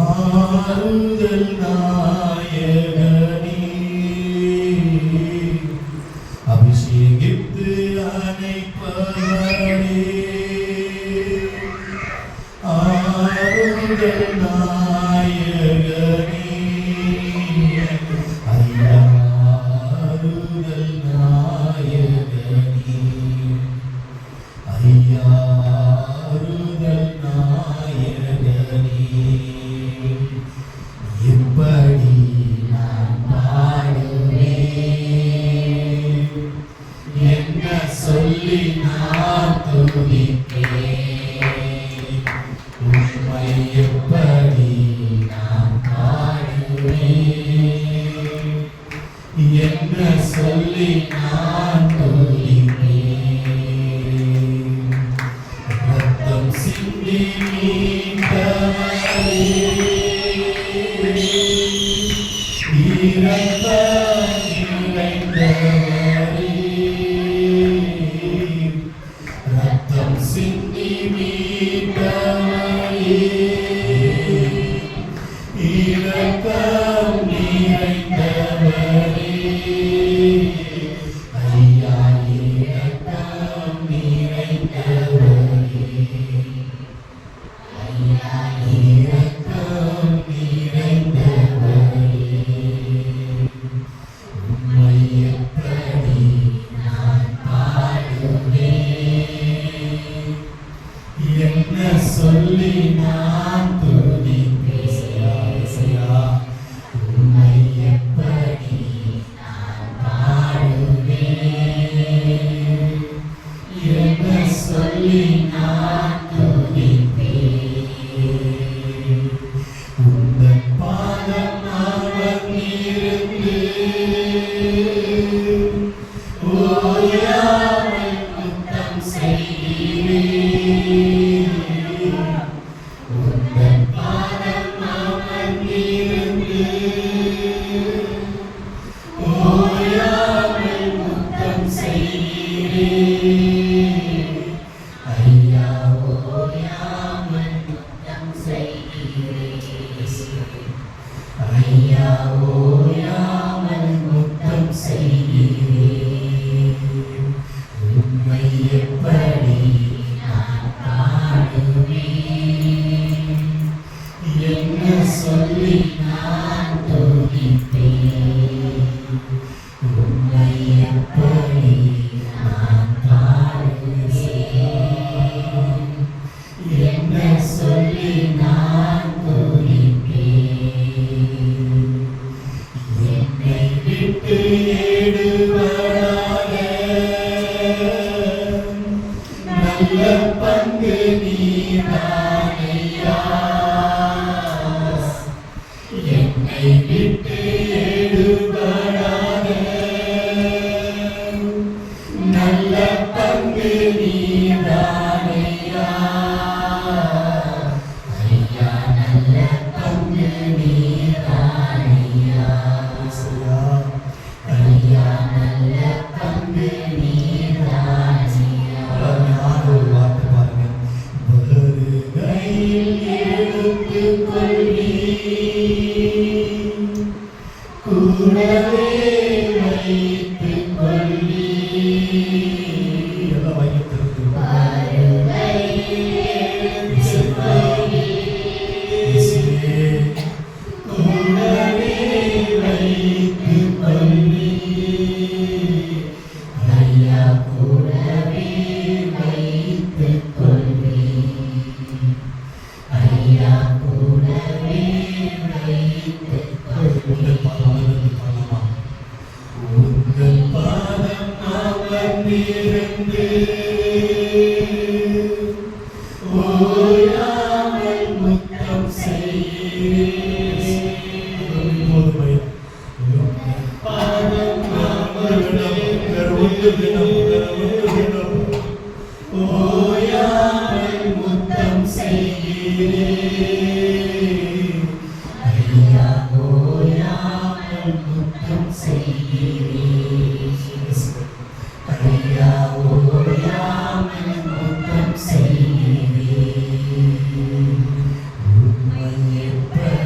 ஆறுதல் நாயகனே அபிஷேகித்து அணைப்பவரே ஆறுதல் நாயகனே ஐயா ஆறுதல் நாயகனே ஐயா ஆறுதல் நாயகனே எப்படி நான் பாடுவேன் என்ன சொல்லி நான் துதிப்பேன் உம்மை எப்படி நான் பாடுவேன் என்ன சொல்லி நான் துதிப்பேன் ரத்தம் சிந்தி மீட்டவரே ரத்தம் சிந்தி மீட்டவரே இரக்கம் நிறைந்தவரே ஐயா இரக்கம் நிறைந்தவரே ஐயா இரக்கம் நிறைந்தவரே உம்மை எப்படி நான் பாடுவேன் என்ன சொல்லி நான் துதிப்பேன் உம்மை எப்படி நான் பாடுவேன் என்ன சொல்லி நான் துதிப்பேன் உந்தன் பாதம் அமர்ந்திருந்து ஓயாமல் முத்தம் செய்கிறேன் உந்தன் பாதம் அமர்ந்திருந்து ஓயாமல் முத்தம் செய்கிறேன் ஐயா ஓயாமல் முத்தம் செய்கிறேன் ஐயா ஓயாமல் முத்தம் செய்கிறேன் உம்மை எப்படி நான் பாடுவேன் என்ன சொல்லி நான் துதிப்பேன் உம்மை எப்படி நான் பாடுவேன் என்ன சொல்லி நான் துதிப்பேன் என்னை விட்டு ஏடுபடாத நல்ல பங்கு நீதானையா என்னை விட்டு ஏடுபடாத நல்ல பங்கு நீதானையா ஐயா நல்ல பங்கு நீதானையா ஐயா நல்ல பங்கு நீதானையா ஒரு வார்த்தை பாருங்க வருகையில் எடுத்துக் கொள்ளி கூடவே வைத்துக் கொள்ளி எல்லாம் வைத்திருக்கு கூடவே வைத்துக் கொள்ளி ஐயா கூடவே வைத்துக் கொள்ளி ஐயா கூடவே வைத்துக் கொள்ளி உங்கள் பாதம் அமர்ந்திருந்து ஓயாமல் முத்தம் செய்கிறேன் பாதம் ஓயாமல் முத்தம் செய்கிறேன் ஐயா ஓயாமல் முத்தம் செய்கிறேன் ஐயா ஓயாமல் முத்தம் செய்கிறேன் உம்மை எப்படி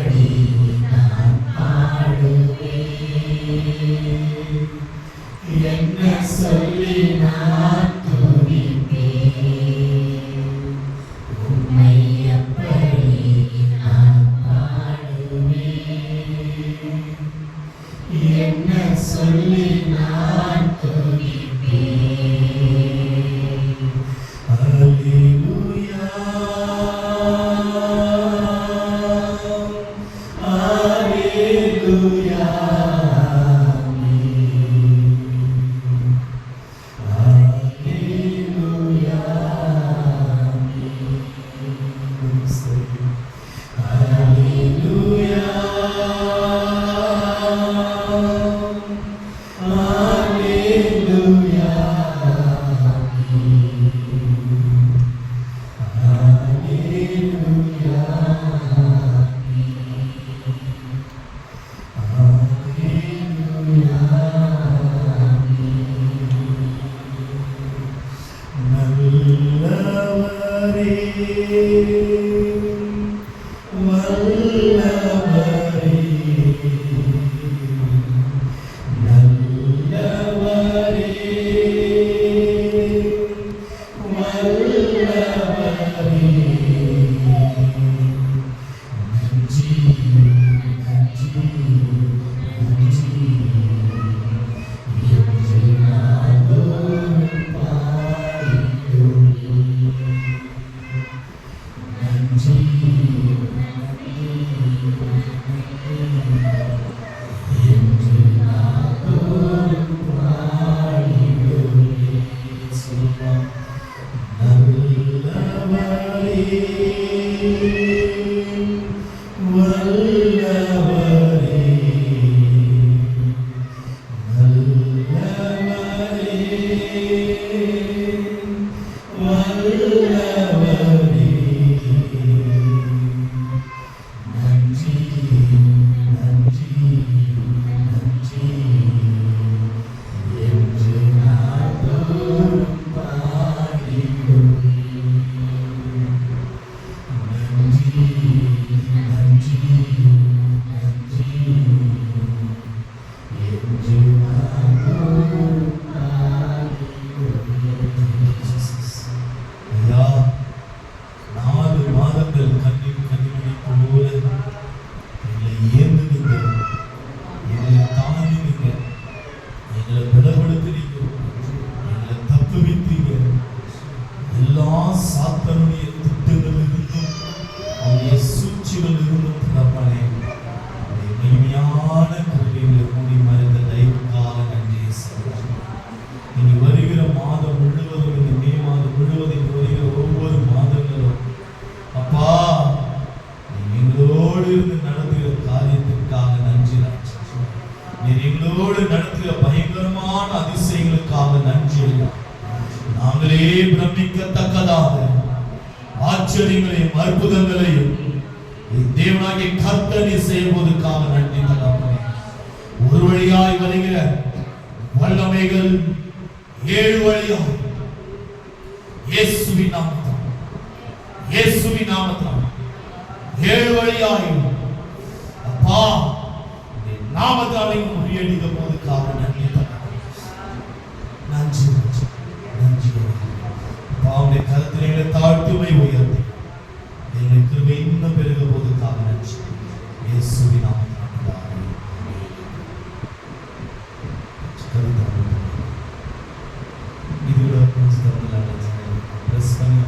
ஆச்சரியங்களையும் அற்புதங்களையும் தேவனாகிய கர்த்தர் செய்வதற்காக நன்றி தகப்பனே. ஒரு வழியாய் வருகிற வல்லமைகள் 7 வழியாய் இயேசுவின் நாமத்தில் 7 வழியாய் அப்பா நாமத்தாலே முறியடிக்க போவதற்காக நன்றி தகப்பனே. நன்றி பாவனை கருத்திலே தாழ்த்துமை உயர்த்தி எங்களை கிருபை இன்னும் பெருக போவதற்காக நன்றி. இயேசுவின் நாமத்தில் இதுல பிரஸ் பண்ணி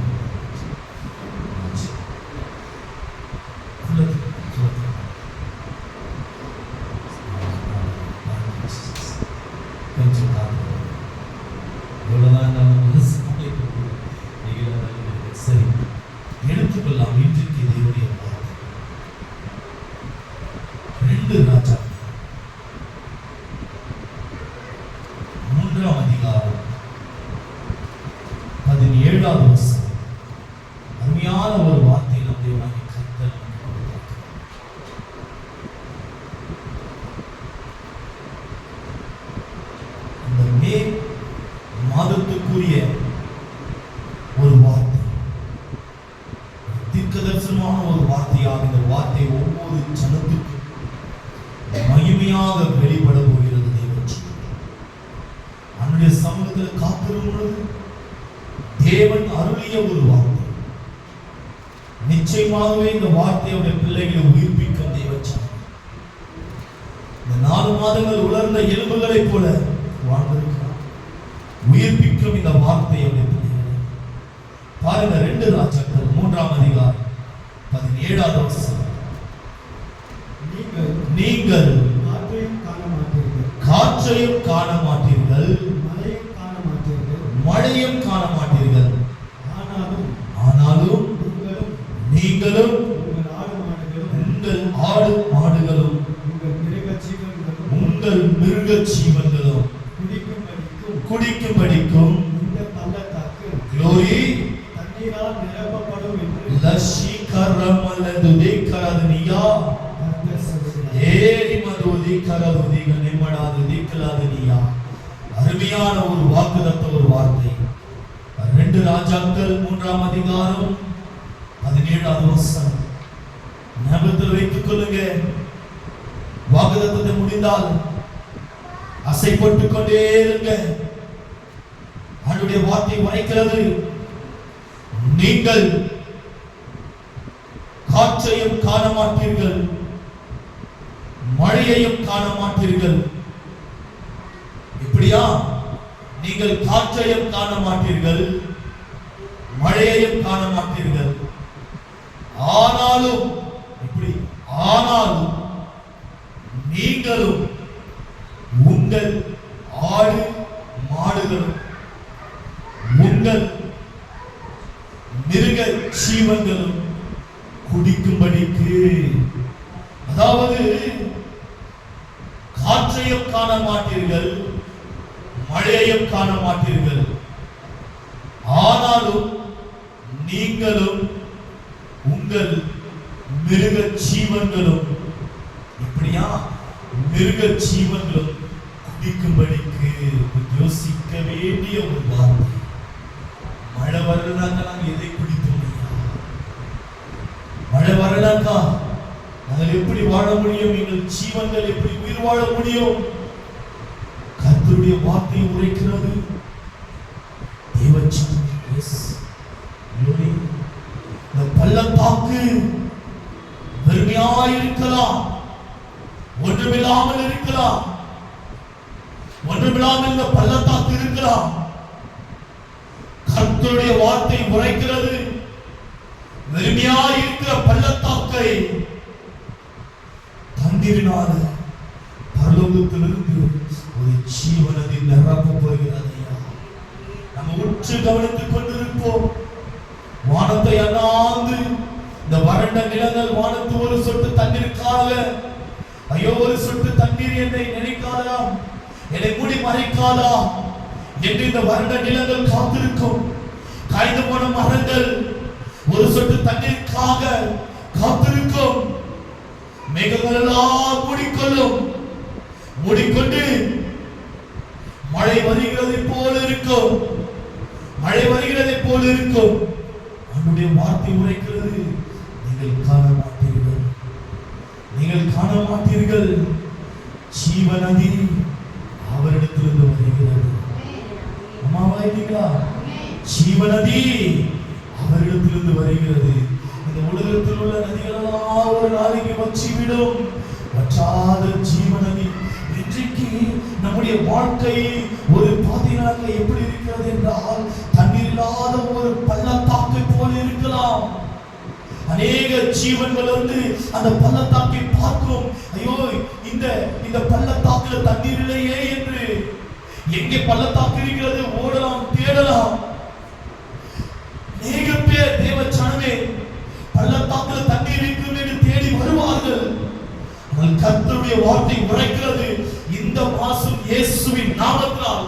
கொஞ்சம் இவ்வளவுதான் சரி எடுத்துக்கொள்ளலாம். இன்றைக்கு தேவனுடைய வார்த்தை 2 ராஜாக்கள் 3ஆம் அதிகாரம் 17வது வசனம். அருமையான ஒரு வார்த்தை நம் தேவனாகிய கர்த்தர் இந்த மே மாதத்துக்குரிய ஒரு வார்த்தை, தீர்க்கதரிசனமான ஒரு வார்த்தையாக இந்த வார்த்தை ஒவ்வொரு ஜனத்துக்கும் மகிமையாக வெளிப்பட போகிறது. அவனுடைய சமூகத்தில் காத்திரும் பொழுது தேவன் அருளிய ஒரு வார்த்தை. நிச்சயமாகவே இந்த வார்த்தையுடைய பிள்ளைகளை உயிர்ப்பிக்கும் தேவன். இந்த 4 மாதங்கள் உலர்ந்த எலும்புகளைப் போல வாழ்ந்திருக்கிறார். உயிர்ப்பிக்கும் இந்த வார்த்தையுடைய பிள்ளைகளை பாருங்க. 2 ராஜாக்கள் 3ஆம் அதிகாரம் 17வது வசனம். நீங்கள் காற்றையும் காண மாட்டீர்கள், மழையும் காண மாட்டீர்கள். ஆனாலும் நீங்களும் உங்கள் ஆடு மாடுகளும் உங்கள் மிருக ஜீவன்களும் குடிக்கும்படிக்கும் இந்த பள்ளத்தாக்கு glory தண்ணீரால் நிரப்பப்படும் என்று லஷிகரமலதுதி கரதுனியா கர்த்தர் சொல்கிறார். ஏரி மதுதி கரதுதி நிம்மடாதுதி கலதுனியா. அருமையான ஒரு வாக்குதத்த ஒரு வார்த்தை. 2 ராஜாக்கள் 3ஆம் அதிகாரம் 17வது வசனம். ஞாபகத்தில் வைத்துக் கொள்ளுங்க. வாக்குதத்தத்தை முடிந்தால் அசைப்பட்டுக் கொண்டே இருங்க. ஆண்டவருடைய வார்த்தை உரைக்கிறது, நீங்கள் காற்றையும் காண மாட்டீர்கள், மழையையும் காண மாட்டீர்கள். இப்படியா? நீங்கள் காற்றையும் காண மாட்டீர்கள், மழையையும் காண மாட்டீர்கள். ஆனாலும் இப்படி ஆனாலும் நீங்களும் உங்கள் ஆடு மாடுகளும் உங்கள் மிருக ஜீவன்களும் குடிக்கும்படிக்கு, அதாவது காற்றையும் காண மாட்டீர்கள், மழையையும் காண மாட்டீர்கள். ஆனாலும் நீங்களும் உங்கள் மிருக ஜீவன்களும், இப்படியா? மிருக ஜீவன்களும் குடிக்கும்படிக்கு. யோசிக்க வேண்டிய ஒரு வார்த்தை. மழை வரலாக்கா நாங்கள் எதை குடித்தோம்? மழை வரலாக்கா நாங்கள் எப்படி வாழ முடியும்? எங்கள் ஜீவன்கள் எப்படி உயிர் வாழ முடியும்? கர்த்தருடைய வார்த்தை உரைக்கிறது. இந்த பள்ளத்தாக்கு வெறுமையாய் இருக்கலாம், ஒன்றுமில்லாமல் இருக்கலாம், ஒன்றுமில்லாமல் இந்த பள்ளத்தாக்கு இருக்கலாம். கர்த்தருடைய வார்த்தை உரைக்கிறது, வெறுமையாய் இருக்கிற பள்ளத்தாக்கை தண்ணீரினால பரலோகத்திலிருந்து ஒரு ஜீவனதி நிரப்ப போகிறது. நம்ம உற்று கவனித்துக் கொண்டிருப்போம். வானத்தை அண்ணாந்து இந்த வறண்ட நிலங்கள் வானத்து ஒரு சொட்டு தண்ணீருக்காக, ஐயோ ஒரு சொட்டு தண்ணீர் என்னை நினைக்காதா, என்னை மூடி மறைக்காதா என்று இந்த வறண்ட நிலங்கள் காத்திருக்கும். காய்ந்து போன மரங்கள் ஒரு சொட்டு தண்ணீருக்காக காத்திருக்கும். மேகங்கள் எல்லாம் மூடிக்கொள்ளும், மூடிக்கொண்டு மழை வருகிறதை போல இருக்கும், மழை வருகிறதை போல இருக்கும். அவருடைய வார்த்தை உரைக்கிறது, நீங்கள் காண மாட்டீர்கள், நீங்கள் காண மாட்டீர்கள். ஜீவநதி அவரிடத்திலிருந்து வருகிறது. அம்மாவா இல்லைங்களா? ஜீவநதி அவரிடத்திலிருந்து வருகிறது. இந்த உலகத்தில் உள்ள நதிகளெல்லாம் ஒரு நாளைக்கு வற்றிவிடும். வற்றாத ஜீவநதி. இன்றைக்கு நம்முடைய வாழ்க்கை ஒரு பாதையாக எப்படி இருக்கிறது என்றால், தண்ணீர் இல்லாத ஒரு பள்ளத்தாக்கை போல இருக்கலாம். அநேக ஜீவன்கள் வந்து அந்த பள்ளத்தாக்கை பார்க்கும், ஐயோ இந்த பள்ளத்தாக்குல தண்ணீர் இல்லையே என்று. எங்கே பள்ளத்தாக்கு இருக்கிறது ஓடலாம், தேடலாம். அநேக பேர் தேவ ஜனமே பள்ளத்தாக்குல தண்ணீர் இருக்கும் என்று தேடி வருவார்கள். ஆனால் கர்த்தருடைய வார்த்தை உரைக்கிறது, இந்த மாசம் இயேசுவின் நாமத்தினால்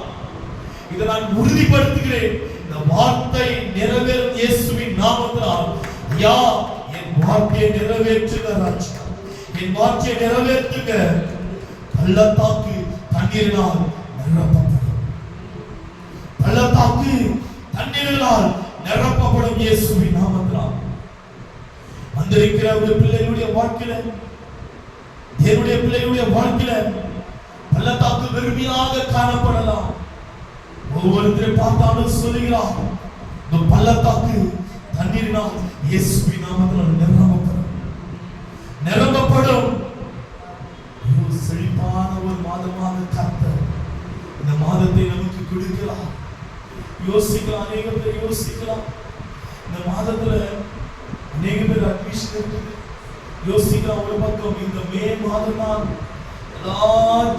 இதை நான் உறுதிப்படுத்துகிறேன். இந்த வார்த்தை நிறைவேறும் இயேசுவின் நாமத்தினால். யா என் வார்த்தையை நிறைவேற்றுங்க ராஜா, என் வார்த்தையை நிறைவேற்றுங்க. பள்ளத்தாக்கு தண்ணீரினால் நிரப்பப்படும், பள்ளத்தாக்கு தண்ணீரினால் நிரப்பப்படும் இயேசுவின் நாமத்தினால். வந்திருக்கிற ஒரு பிள்ளைகளுடைய வாழ்க்கையில, தேவனுடைய பிள்ளைகளுடைய வாழ்க்கையில பள்ளத்தாக்கு வெறுமையாக காணப்படலாம். ஒவ்வொருத்தரை பார்த்தாலும் சொல்லுகிறார், இந்த பள்ளத்தாக்கு தண்ணீரினால் இயேசுவின் நாமத்தினால் நிரப்பப்படும், நிரப்பப்படும். செழிப்பான ஒரு மாதமாக கர்த்தர் இந்த மாதத்தை நமக்கு கொடுக்கிறார். யோசிக்கலாம், அநேக பேர் யோசிக்கலாம், இந்த மாதத்துல அநேக பேர் அட்மிஷன் இருக்குது. யோசிக்கலாம் ஒரு பக்கம், இந்த மே மாதம் தான் எல்லா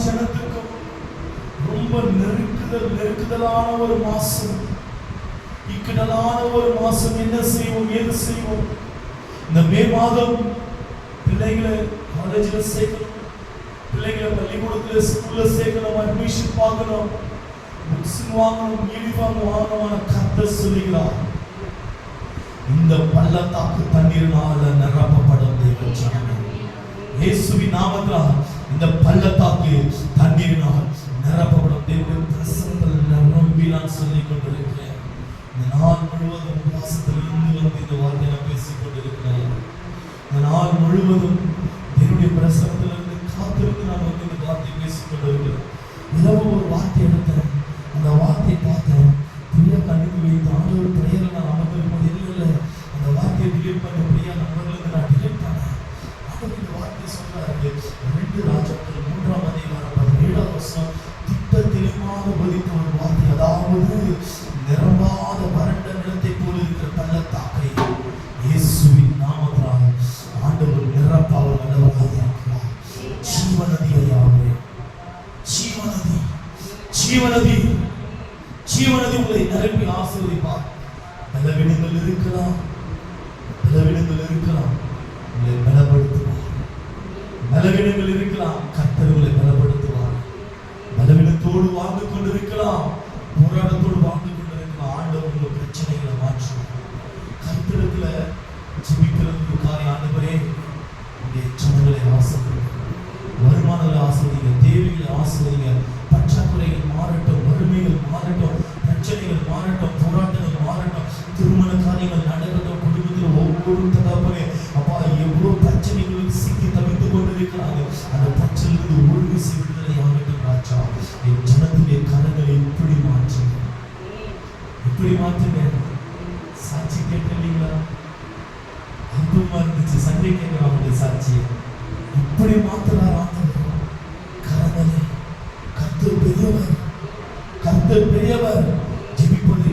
ஜனத்துக்கும் ரொம்ப நெருக்குதலான ஒரு மாசம், இக்கடலான ஒரு மாசம். என்ன செய்வோம், ஏது செய்வோம்? இந்த மே மாதம் பிள்ளைகளை காலேஜில் சேர்க்கணும், பிள்ளைகளை பள்ளிக்கூடத்தில் ஸ்கூல்ல சேர்க்கணும், அட்மிஷன் பார்க்கணும், புக்ஸ் வாங்கணும், யூனிஃபார்ம் வாங்கணும். கர்த்தர் சொல்லுகிறார், இந்த பள்ளத்தாக்கு தண்ணீரினால நிரப்பப்படும் தேவ ஜனமே. இயேசுவின் நாமத்தில் இந்த பள்ளத்தாக்கு தண்ணீரினால் நிரப்பப்படும் தேவனுடைய பிரசன்னத்தில் நிரம்பி நான் சொல்லிக் கொண்டிருக்கிறேன். இந்த நாள் முழுவதும் உபவாசத்தில் இருந்து வந்து இந்த வார்த்தையை நான் பேசிக் கொண்டிருக்கிறேன். இந்த நாள் முழுவதும் தேவனுடைய பிரசன்னத்திலிருந்து காத்திருந்து நான் வந்து இந்த வார்த்தையை பேசிக் கொண்டிருக்கிறேன். இரவு ஒரு வார்த்தை எடுத்தேன், அந்த வார்த்தையை பார்த்தேன், பிரியா கண்ணுக்கு வைத்து ஆண்டவர் பெயரில் நான் அமர்ந்திருப்பது இல்லை, அந்த வார்த்தையை டிலீட் பண்ண பிரியா நண்பர்களுக்கு நான் டிலீட் பண்ணேன். ஆண்டவர் இந்த வார்த்தையை சொல்றாரு, 2 ராஜாக்கள் 3ஆம் அதிகாரம் 17ஆம் வசனம் திட்ட தெளிவாக போதித்த ஒரு வார்த்தை. அதாவது நிரம்பாத வறண்ட நிலத்தை போல இருக்கிற பள்ளத்தாக்கை இயேசுவின் நாமத்தால் ஆண்டவர் நிரப்ப அவர் வல்லவராக இருக்கிறார். ஜீவநதியாகவே ஜீவநதி ஜீவநதி ஜீவநதி உங்களை நிரப்பி ஆசீர்வதிப்பார். பலவீனங்கள் இருக்கலாம், பலவீனங்கள் இருக்கலாம், உங்களை பலப்படுத்துவார். பலவீனங்கள் இருக்கலாம், கர்த்தர் உங்களை பலப்படுத்துவார். பலவீனத்தோடு வாழ்ந்து கொண்டிருக்கலாம், போராட்டத்தோடு வாழ்ந்து கொண்டிருக்கலாம், ஆண்டவர் உங்கள் பிரச்சனைகளை மாற்றுவார். கர்த்தரிடத்துல ஜெபிக்கிறதுக்கு காரியம், ஆண்டவரே உங்களுடைய ஜனங்களை ஆசீர்வதிங்க, வருமானங்களை ஆசீர்வதிங்க, தேவைகளை ஆசீர்வதிங்க, பற்றாக்குறைகள் மாறட்டும், வறுமைகள் மாறட்டும், பிரச்சனைகள் மாறட்டும், போராட்டங்கள் மாறட்டும், திருமண காரியங்கள் நடக்கட்டும், குடும்பத்தில் ஒவ்வொரு தகப்பனே அப்பா எவ்வளவு பிரச்சனைகளுக்கு சிக்கி தவித்துக் கொண்டிருக்கிறாங்க, அந்த பிரச்சனையிலிருந்து ஒரு விசை விடுதலை ஆகட்டும் ராஜா. என் ஜனத்துடைய கரங்களை இப்படி மாற்றுங்க, இப்படி மாற்றுங்க. சாட்சி கேட்டீங்களா? அற்புதமா இருந்துச்சு. சண்டை கேட்கிறாங்க சாட்சியை இப்படி மாத்துறார் ஆண்டவர். கரங்களை கர்த்தர் பெரியவர், கர்த்தர் பெரியவர். ஜெபிப்பது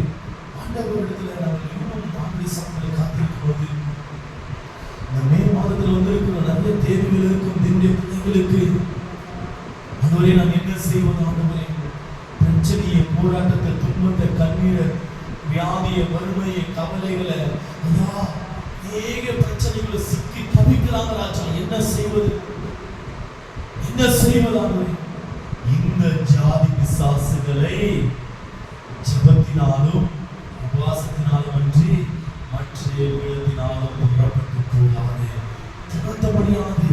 ஆண்டவரிடத்துல நாங்கள் இன்னும் நான்கு சாமிகளை காத்திருக்கும் போது இந்த மே மாதத்தில் வந்திருக்கிற நிறைய தேவைகள் இருக்கும் திவ்ய பிள்ளைகளுக்கு. ஆண்டவரே நான் என்ன செய்வது ஆண்டவரே? பிரச்சனையை, போராட்டத்தை, துன்பத்தை, கண்ணீரை, வியாதியை, வறுமையை, கவலைகளை, ஐயா அநேக பிரச்சனைகளை சிக்கி தவிக்கிறாங்க ராஜா. என்ன செய்வது, என்ன செய்வது ஆண்டவரே? இந்த ஜாதி பிசாசுகளை ஜெபத்தினாலும் உபவாசத்தினாலும் அன்றி மற்ற விதத்தினாலும் புறப்பட்டு போகாது, துரத்த முடியாது.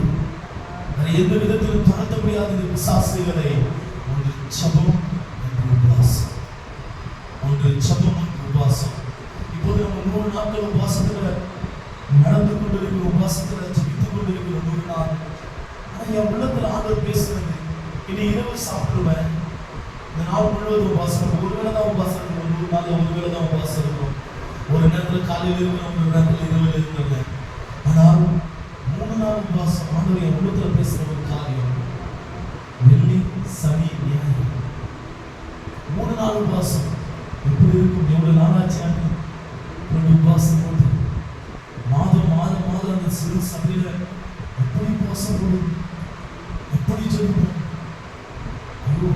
எந்த விதத்திலும் துரத்த முடியாது இந்த பிசாசுகளை. ஒன்று ஜெபம், ஒன்று உபவாசம், ஒன்று ஜெபம், ஒன்று உபவாசம். இப்போது நம்ம 3 நாட்கள் உபவாசத்துல நடந்து கொண்டிருக்கிற, உபவாசத்துல ஜெபித்துக் கொண்டிருக்கிற 3 நாள். ஆனா என் உள்ளத்துல ஆண்டவர் பேசுறது, இனி இரவு சாப்பிடுவேன், இந்த நாள் முழுவதும் உபவாசம். ஒருவேளை தான் உபவாசம் இருக்கணும், 3 நாள் ஒருவேளை தான் உபவாசம் இருக்கணும். ஒரு நேரத்தில் காலையில் இருக்கணும், ஒரு நேரத்தில் இரவில் இருக்கிறேன். ஆனால் 3 நாள் உபவாசம். ஆண்டவர் என் உள்ளத்துல பேசுற ஒரு காரியம், வெள்ளி, சனி, ஞாயிறு 3 நாள் உபவாசம். எப்படி இருக்கும்? எவ்வளவு நாளாச்சு ஆண்டு உபவாசம் போட்டு மாதம் மாதம் மாதம் அந்த சிறு சபையில எப்படி உபவாசம் போடும், எப்படி ஜெபிப்போம்? ஐயோ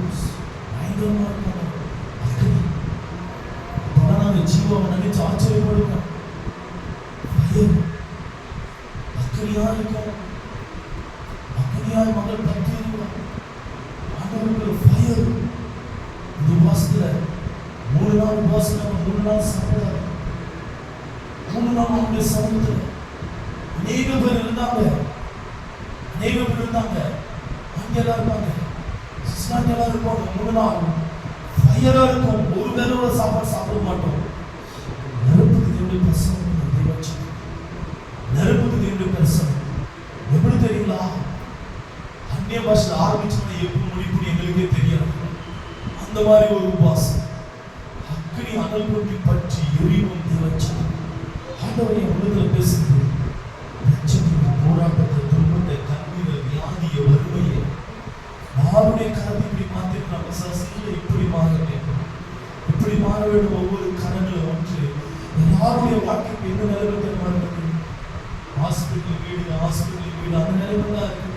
பயங்கரமா இருக்கும். அக்கடி அப்பதான் நாங்க ஜீவாவை நினைச்சு ஆச்சரியப்படுவோம். பயம் அக்கடியா இருக்கும், அக்கடியாய் மகள் பற்றி இருக்கும். ஆண்டவருக்கு ஃபயர். இந்த உபவாசத்துல 3 நாள் உபவாசம், 3 நாள் சாப்பிடாது, 3 நாள் அவங்களுடைய சமூகத்தில் அநேக பேர் இருந்தாங்க, அநேக பேர் இருந்தாங்க. அங்கெல்லாம் இருப்பாங்க, சிஸ்டாண்டெல்லாம் இருப்பாங்க. 3 நாள் ஃபயரா இருக்கும். ஒரு வேளை சாப்பாடு சாப்பிட மாட்டோம். நெருப்புக்கு தேவனுடைய பிரசனம், நெருப்புக்கு தேவனுடைய பிரசனம். எப்படி தெரியுங்களா? அந்நிய பாஷையில் ஆரம்பிச்சோம்னா எப்படி முடிப்புன்னு எங்களுக்கே தெரியாது. அந்த மாதிரி ஒரு உபவாசம். அக்னி அனல் கொட்டி பற்றி எரியும் தேவச்சனம். ஆண்டவரை உள்ளத்தில் பேசுது. பிரச்சனை, போராட்டத்தை, துன்பத்தை, கண்ணீரை, வியாதியை, வறுமையை யாருடைய கரத்தை இப்படி மாற்றிருக்கிறாங்க. சசிகளை இப்படி மாற வேண்டும், இப்படி மாற வேண்டும். ஒவ்வொரு கரங்களும் ஒன்று. யாருடைய வாழ்க்கைக்கு எந்த நிலைமையில் மாறுறது? ஹாஸ்பிட்டல் வீடு, ஹாஸ்பிட்டல் வீடு, அந்த நிலைமை தான் இருக்கு.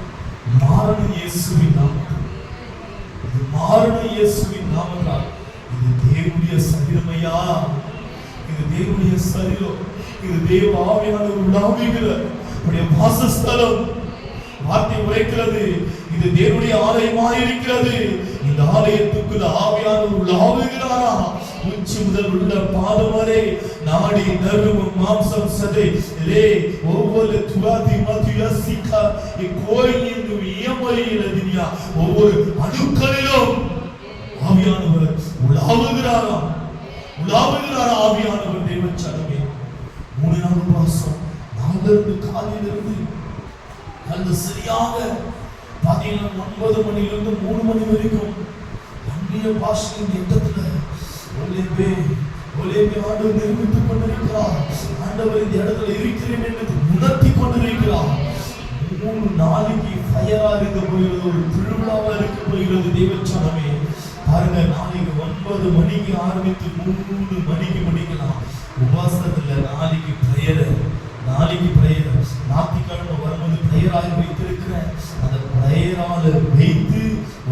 மாறணும் இயேசுவின் நாமத்தில். இது மாறணும் இயேசுவின் நாமத்தால். இது தேவனுடைய சரீரமையா, இது தேவனுடைய சரீரம். இது தேவ ஆவியானவர் உலாவுகிற உடைய வாசஸ்தலம். வார்த்தை உரைக்கிறது, இது தேவனுடைய ஆலயமாய் இருக்கிறது. இந்த ஆலயத்துக்குள்ள ஆவியானவர் உலாவுகிறாரா? உச்சி முதல் உள்ள பாதம் வரை நாடி நரம்பு மாம்சம் சதை ஒவ்வொரு துவாதி மதியசிக்கா கோயில் இயமையிலதினியா ஒவ்வொரு அணுக்களிலும் ஆவியானவர் உலாவுகிறாரா? உலாவுகிறாரா ஆவியானவர்? தேவச்சனமே, 3 மாசம் நாளிலிருந்து காலையிலிருந்து அந்த சரியாக 9 மணியிலிருந்து 3 மணி வரைக்கும் அந்நிய பாஷையின் யுத்தத்துல ஆண்டவர் நிரூபித்துக் கொண்டிருக்கிறார். ஆண்டவர் இந்த இடத்துல இருக்கிறேன் என்று உணர்த்தி கொண்டிருக்கிறார். 3 நாளைக்கு ஃபயரா இருக்க போகிறது, ஒரு திருவிழாவா இருக்க போகிறது. தேவச்சனமே பாருங்க, நாளைக்கு 9 மணிக்கு ஆரம்பித்து 3 மணிக்கு முடிக்கலாம். உபாசத்துல நாளைக்கு பிரேயர், ஞாயிற்றுக்கிழமை வரும்போது பிரேயராக வைத்திருக்கிறேன். அந்த பிரேயரால வைத்து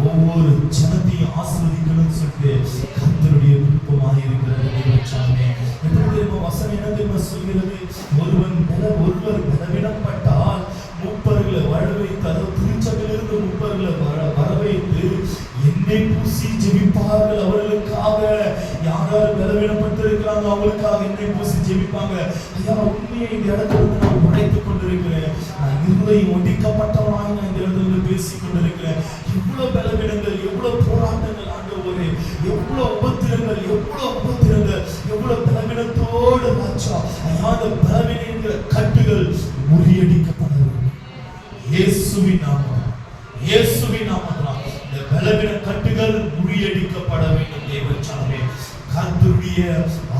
ஒவ்வொரு ஜனத்தையும் ஆசீர்வதிக்கணும்னு சொல்லிட்டு கர்த்தருடைய விருப்பமாக இருக்கிறது. தேவச்சனமே, எப்படி வசனம் என்ன தெரியுமா சொல்கிறது? ஒருவர் பலவீனப்பட்டால் முப்பர்களை வர வைத்து, அதாவது திருச்சபையிலிருந்து முப்பர்களை வர வைத்து எண்ணெய் பூசி ஜெபிப்பார்கள். அவர்களுக்காக யாராவது பலவீனப்பட்டிருக்கிறாங்க அவங்களுக்காக எண்ணெய் பூசி ஜெபிப்பாங்க. ஐயா, உண்மையை இந்த இடத்துல இருந்து நான் உடைத்துக் கொண்டிருக்கிறேன். நான் இருதயம் ஒடிக்கப்பட்டவனாய் நான் இந்த இடத்துல இருந்து பேசிக் கொண்டிருக்கிறேன். எவ்வளவு பலவீனங்கள், எவ்வளவு போராட்டங்கள் ஆண்டவரே, எவ்வளவு உபத்திரங்கள், எவ்வளவு பலவீனத்தோடு ஆச்சா. ஐயா, அந்த பலவீனம் என்கிற கட்டுகள் முறியடிக்கப்பட வேண்டும். இயேசுவின் நாமத்தினால் இந்த பலவீன கட்டுகள் முறியடிக்கப்பட வேண்டும். தேவச்சனமே, கர்த்தருடைய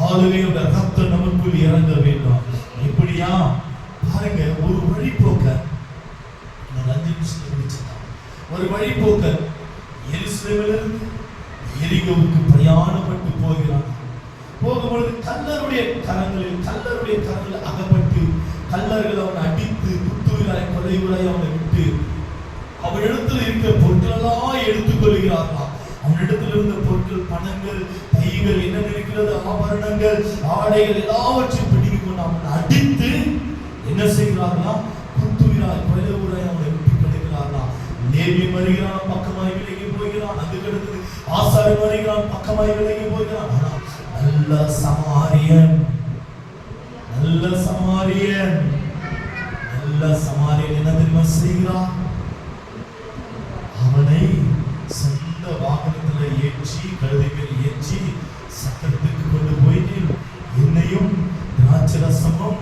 ஆளுகையோட ரத்தம் நமக்குள் இறங்க வேண்டும். எப்படியா பாருங்க, ஒரு வழிபோக்கர், நான் 5 நிமிஷத்துல முடிச்சேன். ஒரு வழிபோக்கர் எருசலேமிலிருந்து எரிகோவுக்கு பிரயாணப்பட்டு போகிறான். போகும்பொழுது கல்லருடைய கரங்களில் அகப்பட்டு கல்லர்கள் அவனை அடித்து குத்துவிராய் கொலைவிராய் அவனை விட்டு அவனிடத்தில் இருக்கிற பொருட்களெல்லாம் எடுத்துக் கொள்கிறார்களாம். அவனிடத்தில் இருந்த பொருட்கள், பணங்கள், பைகள், என்ன இருக்கிறது, ஆபரணங்கள், ஆடைகள் எல்லாவற்றையும் பிடித்துக் கொண்டு அவனை அடித்து என்ன செய்கிறார்களாம்? குத்துவிராய் கொலைவிராய் அவனை விட்டு கிடைக்கிறார்களாம். லேவியன் வருகிறான், பக்கமாய் விலகி போகிறான். அதுக்கு அடுத்தது ஆசாரியன் வருகிறான், பக்கமாய் விலகி போகிறான். ஆனா நல்ல சமாரியன் என்ன தெரியுமா செய்கிறான்? அவனை சொந்த வாகனத்துல ஏற்றி, கழுதை மேல் ஏற்றி சக்கரத்துக்கு கொண்டு போயிட்டு என்னையும் திராட்சரசமும்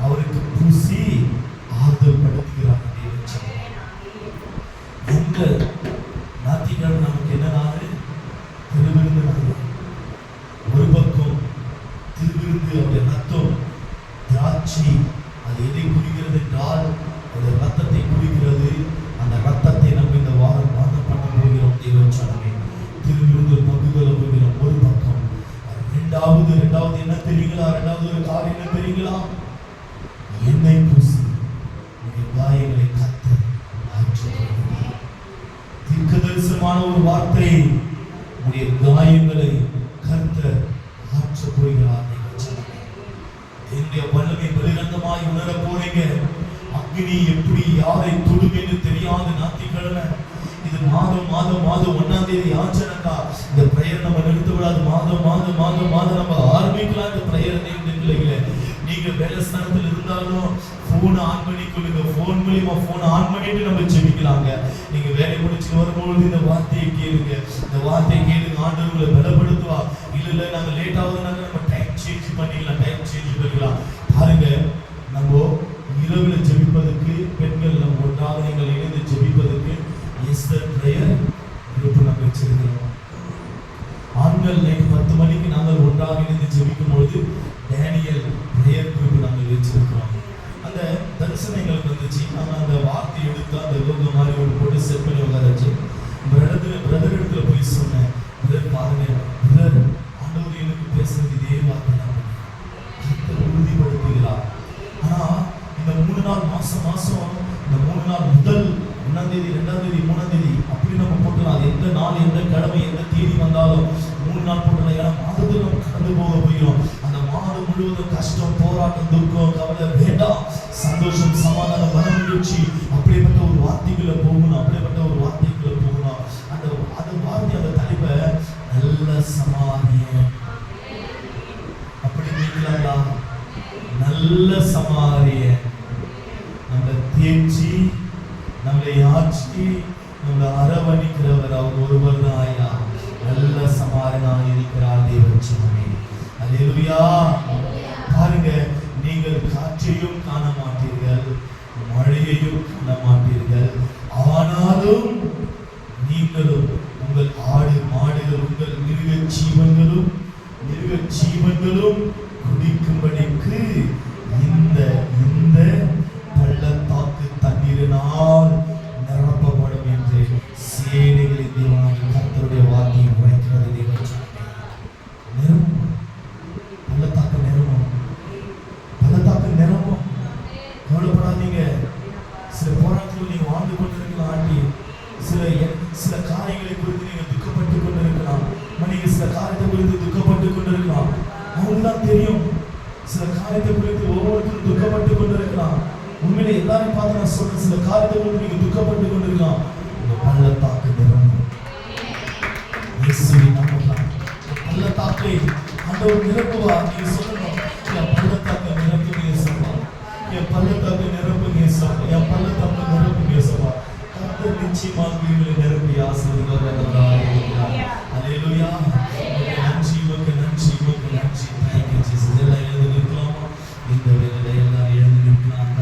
அவருக்கு பூசி ஆறுதல் படுத்துகிறான். இந்த ஞாயிற்றுக்கிழமை நமக்கு என்ன நாள்? திருவிருந்து நாள். ஒரு பக்கம் திருவிருந்து, அவருடைய ரத்தம், திராட்சை, அது எதை குறிக்கிறது என்றால் அவருடைய ரத்தத்தை குறிக்கிறது. அந்த ரத்தத்தை நம்ம இந்த வாரம் பானம் பண்ண போகிறோம். தேவச்சனமே, திருவிருந்து பங்குகளை போகிறோம். ஒரு பக்கம். ரெண்டாவது என்ன தெரியுங்களா? ரெண்டாவது ஒரு காரியம் என்ன தெரியுங்களா? எண்ணெய் பூசி காயங்களை கத்த ஆற்றுகிறார். தீர்க்கதரிசனமான ஒரு வார்த்தை, உடைய காயங்களை கர்த்தர் ஆற்றப் போகிறார். என்னுடைய வல்லமை பகிரங்கமாய் உணர போறீங்க. அக்னி எப்படி யாரை தொடும் என்று தெரியாது. ஞாயிற்றுக்கிழமை இது மாதம் 1ஆம் தேதி ஆச்சனக்கா. இந்த பிரேயர் நம்ம நிறுத்த விடாது. மாதம் நம்ம ஆரம்பிக்கலாம். இந்த பிரேயர் நிலையில நீங்க வேலை ஸ்தானத்தில் இருந்தாலும் போன் ஆன் பண்ணிக்கொள்ளுங்க. போன் மூலியமா போன் ஆன் பண்ணிட்டு நம்ம ஜெபிக்கலாங்க. நீங்க வேலை முடிச்சுட்டு வரும்போது இந்த வார்த்தையை கேளுங்க. ஆண்டவர் உங்களை பலப்படுத்துவா. இல்ல நாங்க லேட் ஆகுதுனாங்க நம்ம டைம் சேஞ்ச் பண்ணிக்கலாம். பாருங்க, நம்ம இரவுல ஜெபிப்பதற்கு பெண்கள் நம்ம ஒன்றாக நீங்கள் இணைந்து ஜெபிப்பதற்கு எஸ்தர் பிரேயர் குரூப் நம்ம வச்சிருக்கிறோம். ஆண்கள் நைட் 10 மணிக்கு நாங்கள் ஒன்றாக இணைந்து ஜெபிக்கும் பொழுது டேனியல் பிரேயர் குரூப் நாங்கள் வச்சிருக்கிறோம். அந்த தரிசனம் எங்களுக்கு வந்துச்சு. நாங்கள் அந்த வார்த்தை எடுத்து அந்த லோகோ மாதிரி ஒரு போட்டு செட் பண்ணி உட்காரச்சு. பிரதர் இடத்துல போய் சொன்னேன், பிரதர் பாருங்க, பிரதர் ஆண்டவர் எனக்கு பேசுறது இதே வார்த்தை தான் உறுதிப்படுத்துகிறார். ஆனா இந்த 3 நாள் மாசம் இந்த 3 நாள் முதல் 1ஆம் தேதி 2ஆம் தேதி 3ஆம் தேதி அப்படி நம்ம போட்டுலாம். எந்த நாள், எந்த கிழமை, எந்த தேதி வந்தாலும் 3 நாள் போட்டுலாம். ஏன்னா மாதத்தில் நம்ம கடந்து போக போகிறோம். அந்த மாதம் முழுவதும் கஷ்டம், போராட்டம், துக்கம், கவலை வேண்டாம். சந்தோஷம், சமாதானம், மனமகிழ்ச்சி, அப்படிப்பட்ட ஒரு வார்த்தைக்குள்ள போகணும். அப்படிப்பட்ட ஒரு வார்த்தைக்குள்ள போகணும். அந்த வார்த்தை, அந்த தலைப்பை நல்ல சமாரியன் அப்படி நீங்களா? நல்ல சமாரியன் நம்மளை தேய்ச்சி, நம்மளை ஆட்சி, நம்மளை அரவணிக்கிறவர் அவர் ஒருவர் தான். ஐயா, நல்ல சமாரியனாக இருக்கிறார் தேவச்சனமே. அல்லேலூயா. பாருங்க, நீங்கள் காற்றையும் காண மாட்டீர்கள், மழையையும் காண மாட்டீர்கள், ஆனாலும் நீங்களும் உங்கள் ஆடு மாடுகள், உங்கள் மிருக ஜீவன்களும் குடிக்கும்படிக்கு இந்த பள்ளத்தாக்கு தண்ணீரினால் நிரப்பப்படும் என்று சேனைகளின் தேவனாகிய கர்த்தருடைய வார்த்தையை உரைக்கிறது. நிரம்பும், பள்ளத்தாக்கு நிரம்பும். கவலைப்படாதீங்க. சில போராட்டத்தில் நீங்க வாழ்ந்து கொண்டிருக்கலாம். ஆண்டி, சில காரியங்களை குறித்து நீங்க துக்கப்பட்டு கொண்டிருக்கலாம். நீங்க சில காரியத்தை குறித்து துக்கப்பட்டு கொண்டிருக்கலாம். அவங்களுக்கு தான் தெரியும். சில காரியத்தை குறித்து ஒவ்வொருத்தரும் துக்கப்பட்டு கொண்டிருக்கலாம். உண்மையிலே எல்லாரும் பார்த்து நான் சொல்றேன், சில காரியத்தை குறித்து நீங்க துக்கப்பட்டு கொண்டிருக்கலாம். இந்த பள்ளத்தாக்கு நிரம்பும். இயேசுவின் நாமத்தில் பள்ளத்தாக்கை ஆண்டவர் நிரப்புவார். நீங்க சொல்லணும், என் பள்ளத்தாக்கை நிரப்புங்க இயேசுவா, என் பள்ளத்தாக்கை நிரப்புங்க இயேசுவா, என் பள்ளத்தாக்கை நிரப்புங்க இயேசுவா. கர்த்தர் நிச்சயமாக உங்களை நிரப்பி ஆசீர்வதிக்கிறார்.